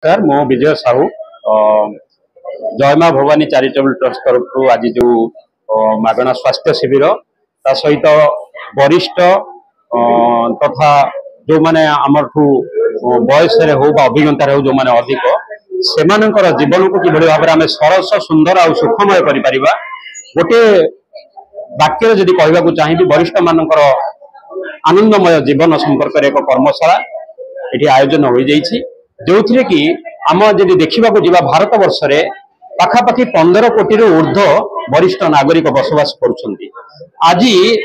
Sir मो विजय साहू जय माँ भवानी चैरिटेबल ट्रस्ट तरफ आज जो मागणा स्वास्थ्य शिविर ता सहित वरिष्ठ तथा जो माने आमठू बयस हो अभिज्ञता हो जो माने अधिक सेमानंकर जीवन को किभली भाव में सरस सुंदर और सुखमय करि गोटे वाक्य जदि कहवाक चाहिए वरिष्ठ मानकर आनंदमय जीवन संपर्क एक कर्मशाला ये आयोजन हो जाइए जो थे कि आम जब देखा जा भारत वर्ष में पाखापाखि 15 कोटी ऊर्ध्व वरिष्ठ नागरिक बसवास कर आज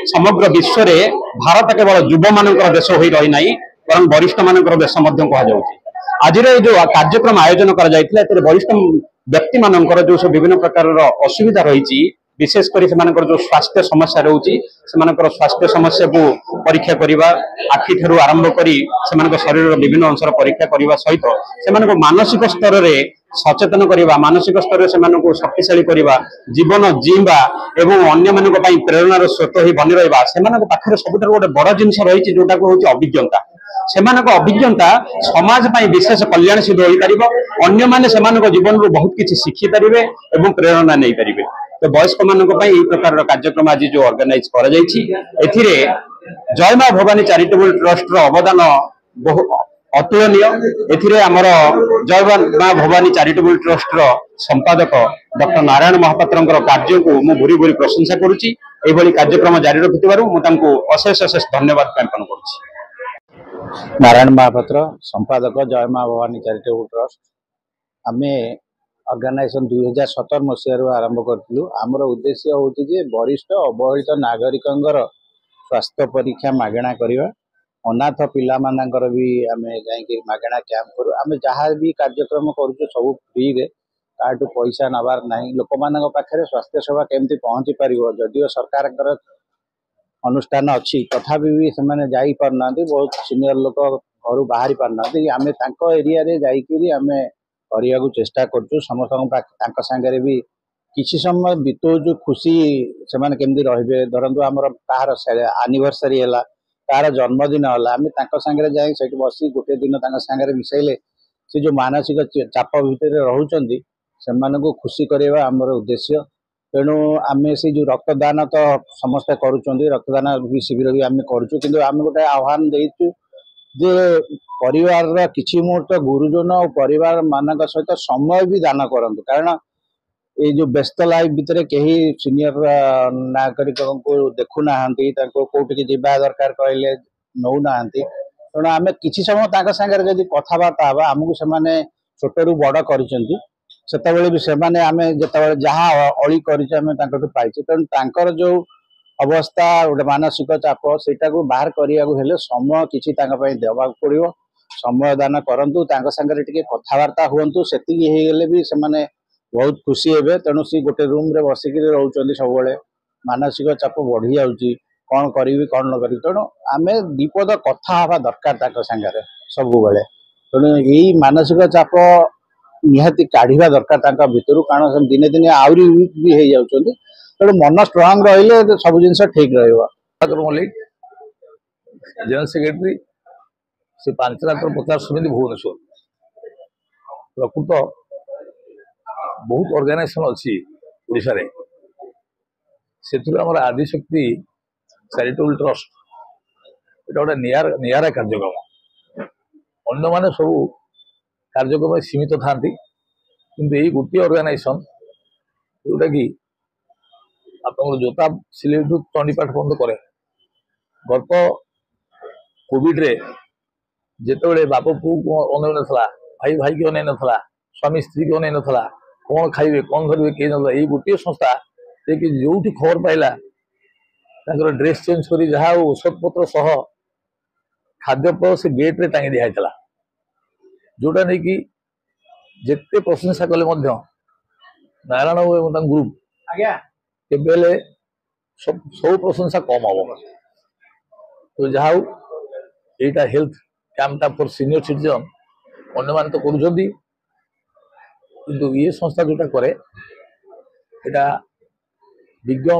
समग्र विश्व में भारत केवल युव मान देश हो रही ना बर वरिष्ठ मान देश कहुच्छे आज जो कार्यक्रम आयोजन कर वरिष्ठ व्यक्ति मानकर जो सब विभिन्न प्रकार असुविधा रही विशेषकर जो स्वास्थ्य समस्या रोचे स्वास्थ्य समस्या को परीक्षा करने आखि ठू आरंभ कर शरीर विभिन्न अंशर परीक्षा करने सहित से मानसिक स्तर में सचेतन करने मानसिक स्तर से शक्तिशाली करने जीवन जीवा एवं अन्य प्रेरणार स्रोत ही बनी रहा से सब गोटे बड़ जिनस रही जोटा हूँ अभिज्ञता से अभिज्ञता समाज विशेष कल्याण सिद्ध हो पार अन्य जीवन रू बहुत किसी शिखिपारे और प्रेरणा नहीं पारे तो वयस्क मान प्रकार कार्यक्रम आज जो ऑर्गेनाइज कर जय माँ भवानी चैरिटेबल ट्रस्ट अवदान बहु अतुलनीय एमर जय माँ भवानी चैरिटेबल ट्रस्ट संपादक डॉक्टर नारायण महापात्र कार्य को मुझे भूरी भूरी प्रशंसा करुच्ची कार्यक्रम जारी रखिथु अशेष अशेष धन्यवाद ज्ञापन कर नारायण महापात्र संपादक जय माँ भवानी चैरिटेबल ट्रस्ट आम ऑर्गेनाइजेशन 2017 मसीह आरंभ करूँ आमर उद्देश्य हूँ वरिष्ठ अवहेलित नागरिक स्वास्थ्य परीक्षा मागणा करवा अनाथ पिला मानकर भी आम जा मागणा कैंप करूँ आम जहाँ भी कार्यक्रम करूँ सब फ्री रे काटू पैसा नबार ना लोक मान पाखे स्वास्थ्य सेवा केमती पहुँची पार जदिव सरकार अनुष्ठान अच्छी तथापि भी से जापारना बहुत सीनियर लोक घर बाहरी पारना आम एरिया जामें करने को चेष्टा करूँ समस्त सांगे भी किसी समय बितौचु खुशी से केमती रे धरतु आमर कहार एनिवर्सरी है कहार जन्मदिन है आम सांगे जा बस गोटे दिन सांगे मिसैले से जो मानसिक चाप भितर रोचे से खुशी करवा आमर उद्देश्य तेणु आम से जो रक्तदान तो समस्ते करुँच रक्तदान भी शिविर भी आम करूँ कि आम गोटे आह्वान देचु जे परिवार किसी मुहूर्त गुरुजन और परिवार मान सहित समय भी दान करंतु कारण ये जो व्यस्त लाइफ भितर कहीं सीनियर नागरिक को देखुना कौटिक जावा दरकार कहले नौना तेणु आम किसी समय सांगे जब कथबार्ता हाँ आमको से छोटू बड़ कर भी से आम जो जहाँ अली कर पाइचे तेणु जो अवस्था गोटे मानसिक चाप सेटा को बाहर करने समय किसी देवा पड़ो समय दान करूँ सांगे कथबार्ता हूँ से भी से बहुत खुशी हे तेणु सी गोटे रूम रे बसिक रोच सब मानसिक चाप बढ़ी जाऊँगी कौन करी कौन न करी तेणु आम दीपद कथा हवा दरकार सांगे सब तेणु यही मानसिक चाप निहाती काढ़ा दरकार भितर कारण दिने दिने आहरी वीक भी हो जाती तेणु मन स्ट्रांग रही सब जिन ठीक मल्लिक जनरल सेक्रेटरी से पांचरात्र प्रचार समिति भुवनेश्वर प्रकृत बहुत ऑर्गेनाइजेशन अच्छी ओडिशा रे से आदिशक्ति चैरिटेबल ट्रस्ट ये गोटे निरा कार्यक्रम अन्य माने सब कार्यक्रम सीमित था किंतु यही गोटे ऑर्गेनाइजेशन जोटा कि आप जोता सिलेटू तंडीपाठ बंद करे गत कोविड रे जिते बाप पु को अन ना भाई भाई की अन ना स्वामी स्त्री की अन ना कौन खाइबे कौन करेंगे कहीं ना यही गोटे संस्था जे कि जो खबर पाइला ड्रेस चेंज कर जहाँ औषध पत्र सह खाद्यपय से गेट रे टांगी दिखाई जोटा नहीं कि जिते प्रशंसा कले नारायण एवं ग्रुप केबेले सब प्रशंसा कम हम तो जहाँ यहाँ हेल्थ कैंपटा फॉर सीनियर सिटीजन अन्य मान तो कर किंतु ये संस्था जोटा करे यहाँ विज्ञ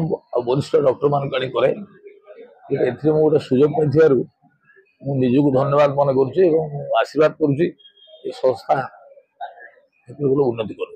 वरिष्ठ डॉक्टर मान करे गोटे सुजोग मुझे निजक धन्यवाद मन कर आशीर्वाद करुच्ची संस्था ସେଗୁଡ଼ିକ ଉନ୍ନତି କରୁ।